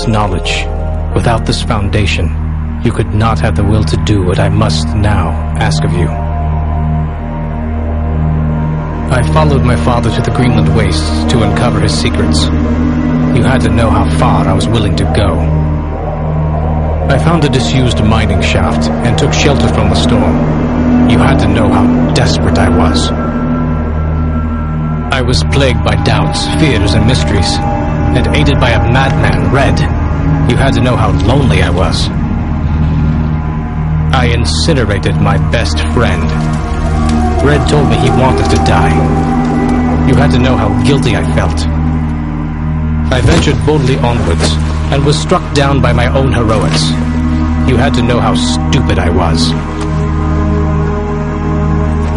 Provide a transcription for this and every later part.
this knowledge, without this foundation, you could not have the will to do what I must now ask of you. I followed my father to the Greenland wastes to uncover his secrets. You had to know how far I was willing to go. I found a disused mining shaft and took shelter from the storm. You had to know how desperate I was. I was plagued by doubts, fears, and mysteries, and aided by a madman, Red. You had to know how lonely I was. I incinerated my best friend. Red told me he wanted to die. You had to know how guilty I felt. I ventured boldly onwards, and was struck down by my own heroics. You had to know how stupid I was.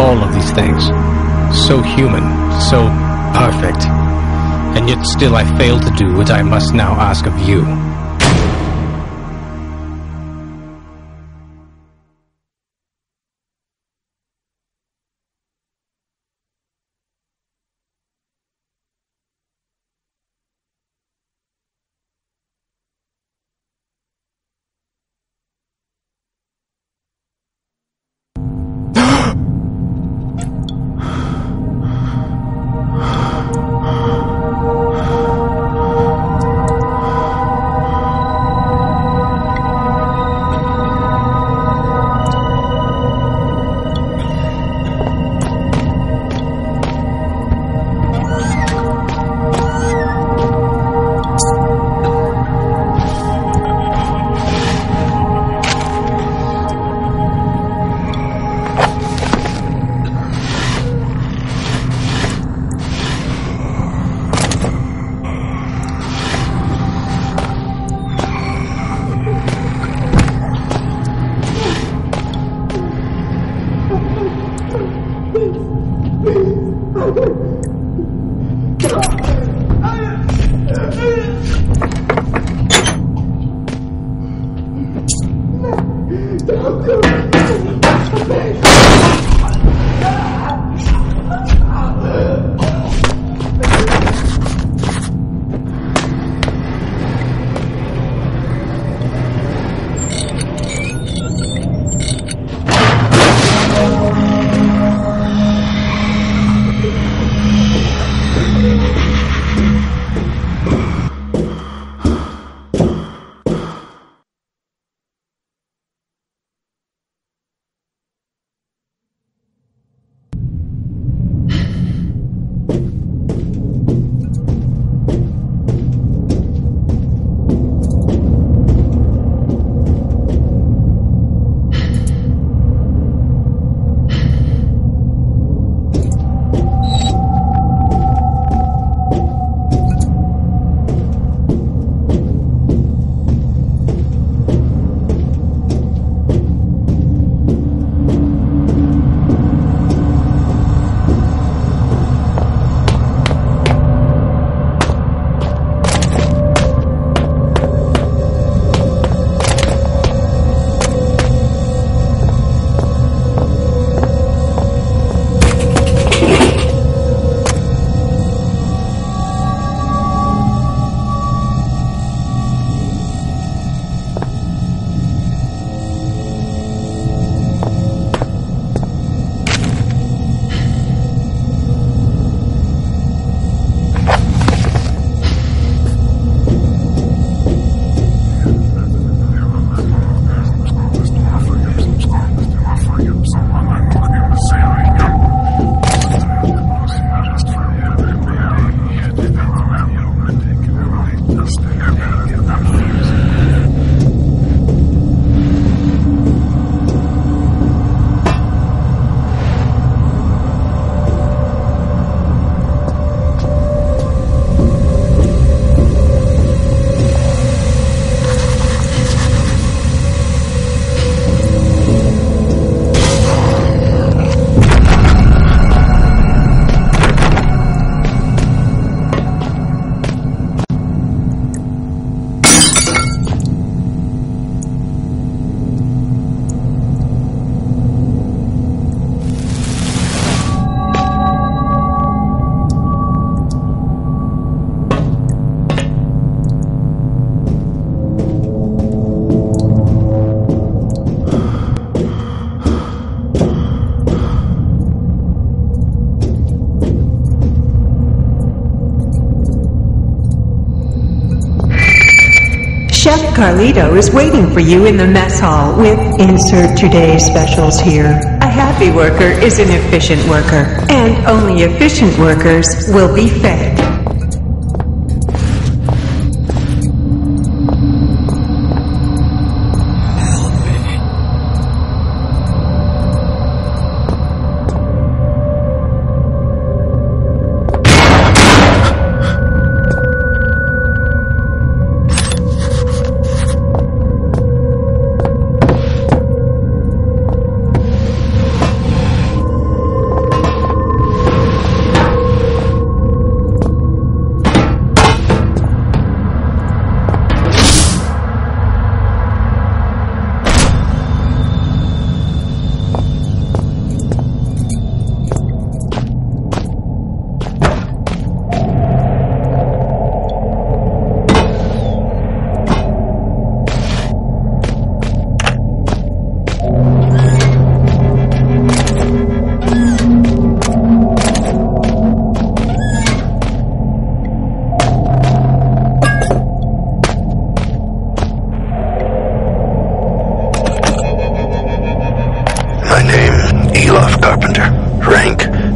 All of these things, so human, so perfect, and yet still I failed to do what I must now ask of you. Carlito is waiting for you in the mess hall with insert today's specials here. A happy worker is an efficient worker, and only efficient workers will be fed.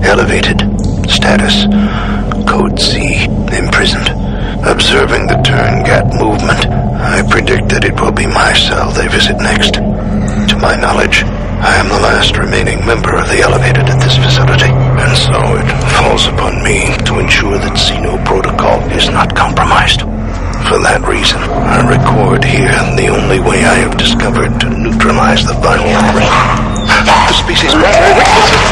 Elevated. Status. Code C. Imprisoned. Observing the turn-gat movement, I predict that it will be my cell they visit next. To my knowledge, I am the last remaining member of the Elevated at this facility, and so it falls upon me to ensure that Xeno protocol is not compromised. For that reason, I record here the only way I have discovered to neutralize the viral threat. The species primary weakness is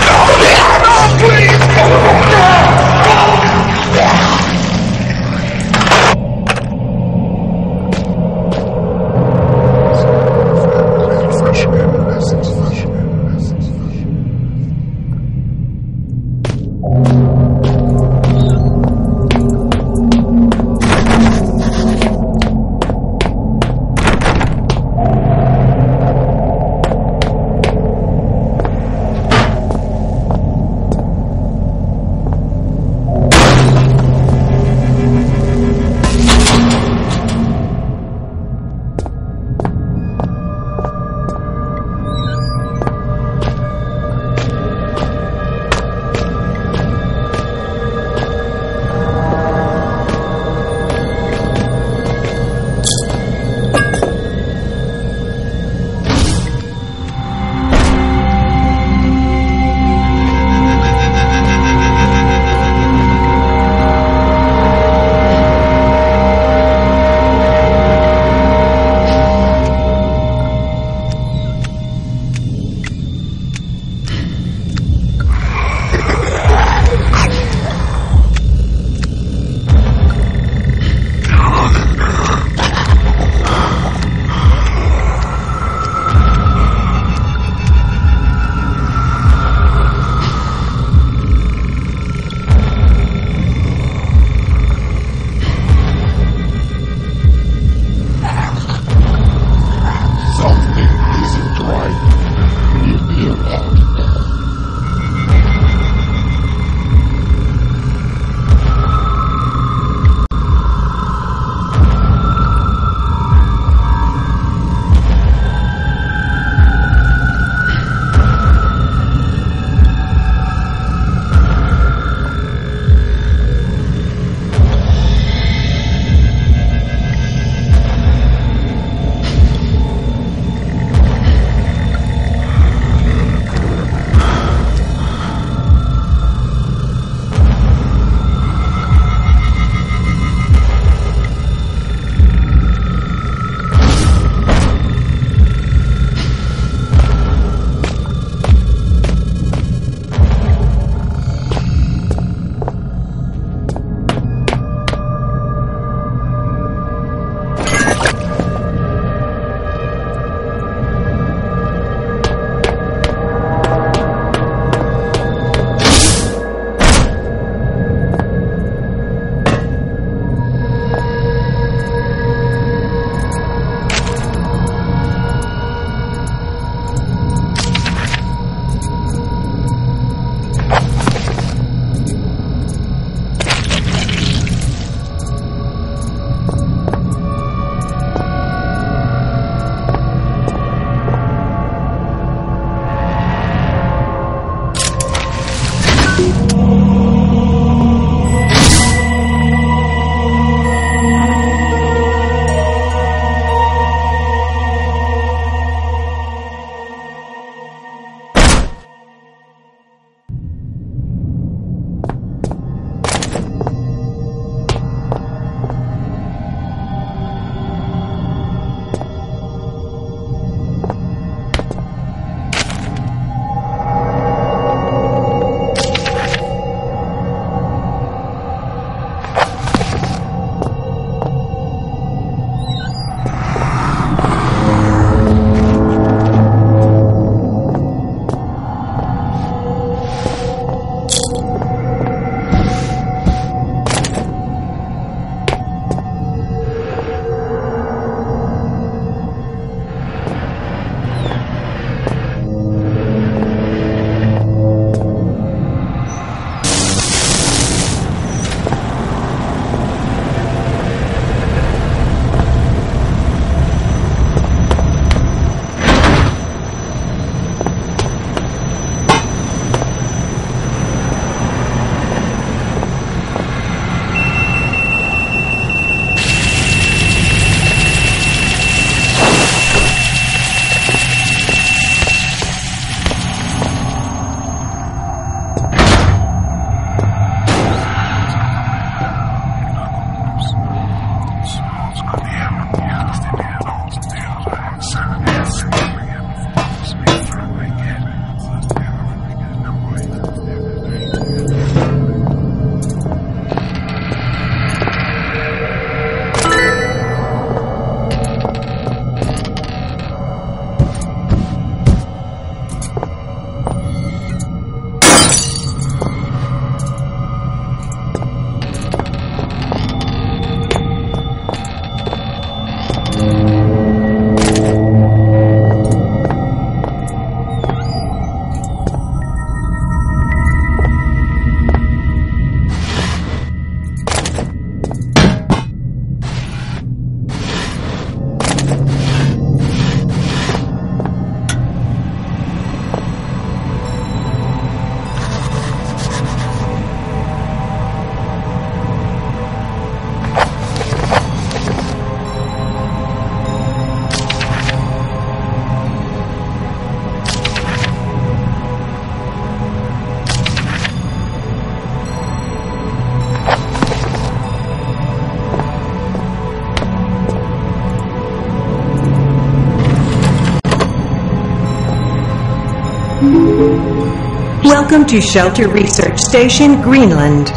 Welcome to Shelter Research Station, Greenland.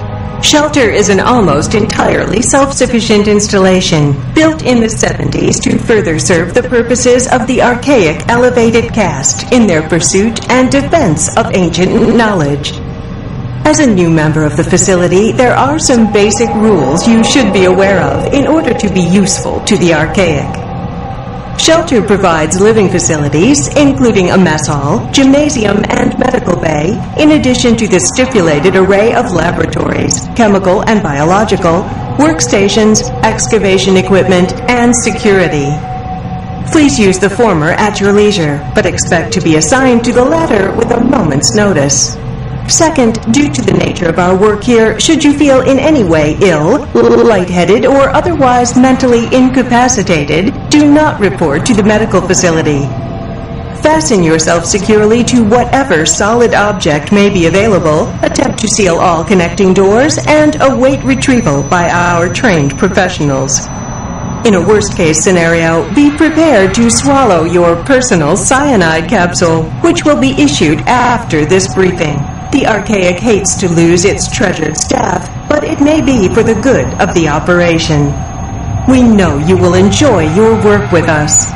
Shelter is an almost entirely self-sufficient installation built in the 70s to further serve the purposes of the archaic elevated caste in their pursuit and defense of ancient knowledge. As a new member of the facility, there are some basic rules you should be aware of in order to be useful to the archaic. Shelter provides living facilities, including a mess hall, gymnasium, and medical bay, in addition to the stipulated array of laboratories, chemical and biological, workstations, excavation equipment, and security. Please use the former at your leisure, but expect to be assigned to the latter with a moment's notice. Second, due to the nature of our work here, should you feel in any way ill, lightheaded, or otherwise mentally incapacitated, do not report to the medical facility. Fasten yourself securely to whatever solid object may be available, attempt to seal all connecting doors, and await retrieval by our trained professionals. In a worst-case scenario, be prepared to swallow your personal cyanide capsule, which will be issued after this briefing. The Archaic hates to lose its treasured staff, but it may be for the good of the operation. We know you will enjoy your work with us.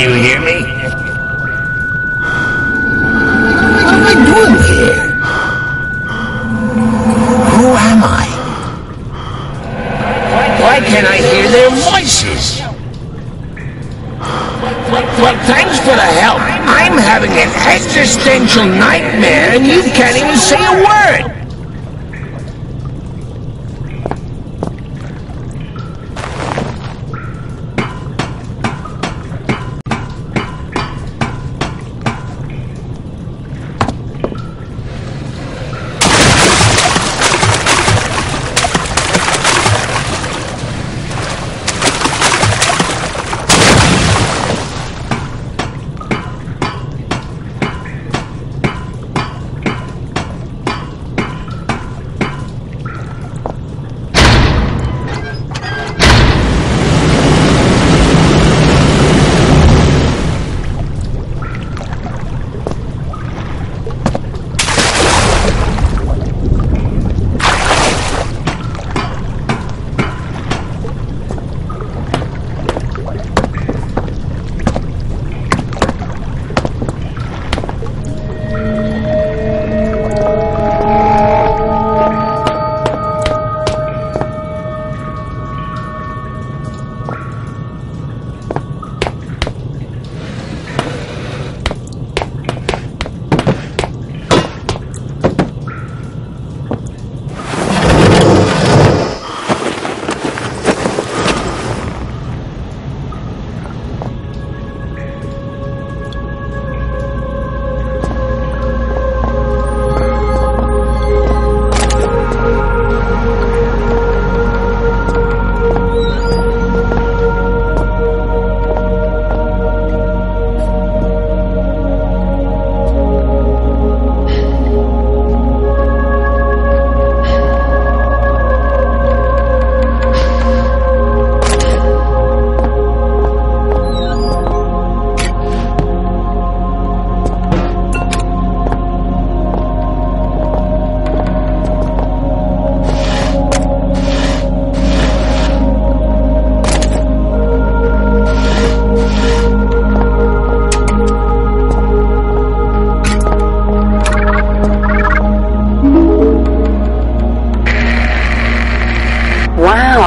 you hear me? What am I doing here? Who am I? Why can't I hear their voices? Well, thanks for the help. I'm having an existential nightmare and you can't even say a word.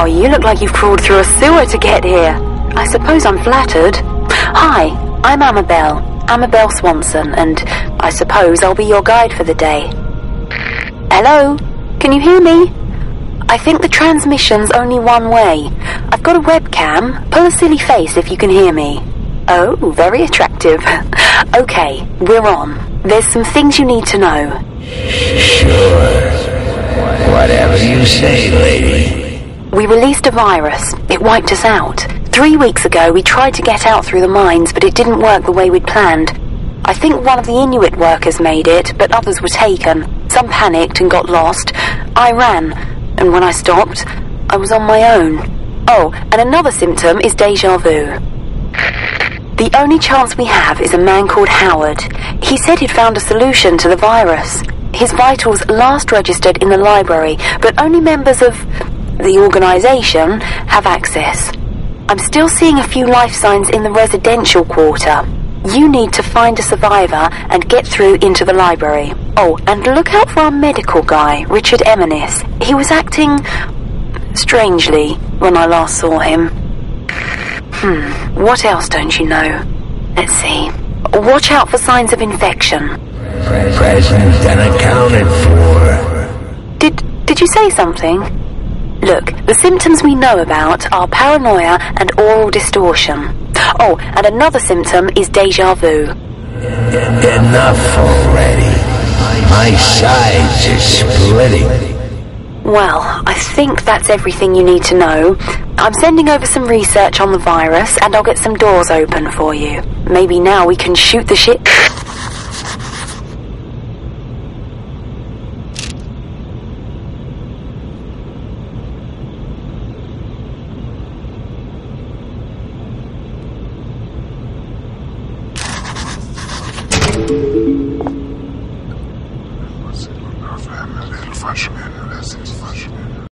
You look like you've crawled through a sewer to get here. I suppose I'm flattered. Hi, I'm Amabel Swanson, and I suppose I'll be your guide for the day. Hello? Can you hear me? I think the transmission's only one way. I've got a webcam. Pull a silly face if you can hear me. Oh, very attractive. Okay, we're on. There's some things you need to know. Sure. Whatever you say, lady. We released a virus. It wiped us out. 3 weeks ago, we tried to get out through the mines, but it didn't work the way we'd planned. I think one of the Inuit workers made it, but others were taken. Some panicked and got lost. I ran, and when I stopped, I was on my own. Oh, and another symptom is déjà vu. The only chance we have is a man called Howard. He said he'd found a solution to the virus. His vitals last registered in the library, but only members of the organisation have access. I'm still seeing a few life signs in the residential quarter. You need to find a survivor and get through into the library. Oh, and look out for our medical guy, Richard Eminis. He was acting strangely when I last saw him. What else don't you know? Let's see. Watch out for signs of infection. Present and accounted for. Did you say something? Look, the symptoms we know about are paranoia and oral distortion. Oh, and another symptom is déjà vu. Enough already. My sides are splitting. Well, I think that's everything you need to know. I'm sending over some research on the virus, and I'll get some doors open for you. Maybe now we can shoot the shit. Fascinating.